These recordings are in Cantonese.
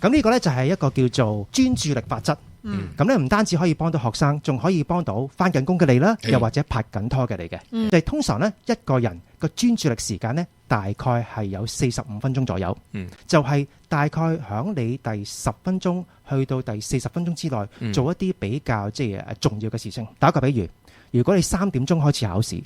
咁呢個呢，就係一個叫做專注力法則。咁咧唔單止可以幫到學生，仲可以幫到返緊工嘅你啦，又或者拍緊拖嘅你嘅。就係通常呢，一個人個專注力時間呢，大概係有45分鐘左右。就係大概響你第10分鐘去到第40分鐘之內，做一啲比較即係重要嘅事情。打個比喻，如果你3點鐘開始考試，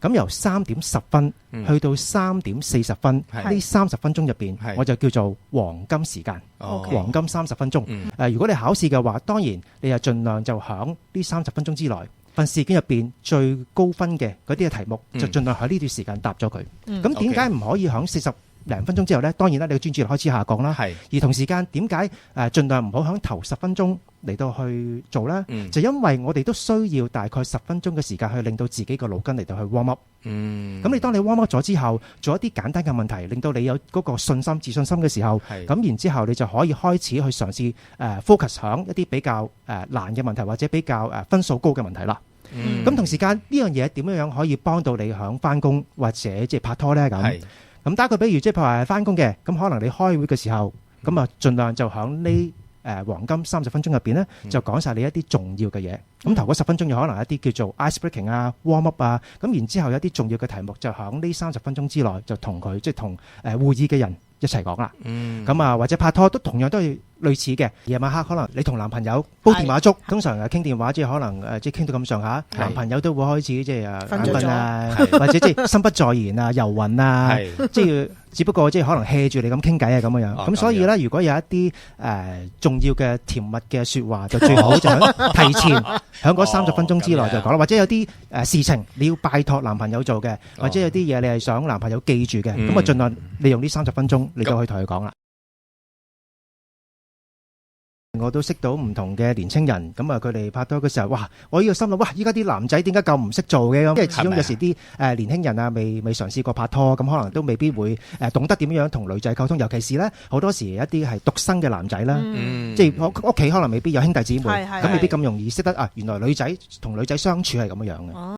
咁由3點10分去到3點40分，呢30分鐘入邊，我就叫做黃金時間，黃金30分鐘。如果你考試嘅話，當然你就盡量就響呢30分鐘之內，份試卷入邊最高分嘅嗰啲嘅題目，就盡量喺呢段時間答咗佢。咁點解唔可以響40零分鐘之後呢？當然啦，你嘅專注力開始下降啦。而同時間點解盡量唔好響頭10分鐘嚟到去做呢？就因為我哋都需要大概10分鐘嘅時間去令到自己個腦筋嚟到去 warm up。咁你當你 warm up 咗之後，做一啲簡單嘅問題，令到你有嗰個信心、自信心嘅時候，咁然之後你就可以開始去嘗試focus 響一啲比較難嘅問題，或者比較分數高嘅問題啦。咁同時間呢樣嘢點樣可以幫到你響返工或者即係拍拖呢？咁打個比喻，即係譬如話返工嘅，咁可能你開會嘅時候，咁啊盡量就響呢黃金30分鐘入邊呢，就講晒你一啲重要嘅嘢。咁頭嗰10分鐘有可能一啲叫做 ice breaking 啊、warm up 啊，咁然之後有一啲重要嘅題目就響呢30分鐘之內就同佢即係同會議嘅人一齊講啦。咁啊或者拍拖都同樣都係類似嘅。夜晚黑可能你同男朋友煲電話粥，通常傾電話即係可能即係傾到咁上下，男朋友都會開始即係眼瞓啊，或者即係心不在焉啊、遊魂啊，即係只不過即係可能 hea 住你咁傾偈啊咁樣。咁所以咧，如果有一啲重要嘅甜蜜嘅説話，就最好就喺提前喺嗰30分鐘之內就講啦。或者有啲事情你要拜託男朋友做嘅，或者有啲嘢你係想男朋友記住嘅，咁啊盡量利用呢30分鐘你就可以同佢講啦。我都識到唔同嘅年青人，咁啊佢哋拍拖嘅時候，哇！我呢個心諗，哇！依家啲男仔點解咁唔識做嘅咁？因為始終有時啲年輕人啊，未嘗試過拍拖，咁可能都未必會懂得點樣同女仔溝通，尤其是咧好多時一啲係獨生嘅男仔啦，即係屋企可能未必有兄弟姊妹，咁未必咁容易識得啊！原來女仔同女仔相處係咁樣嘅。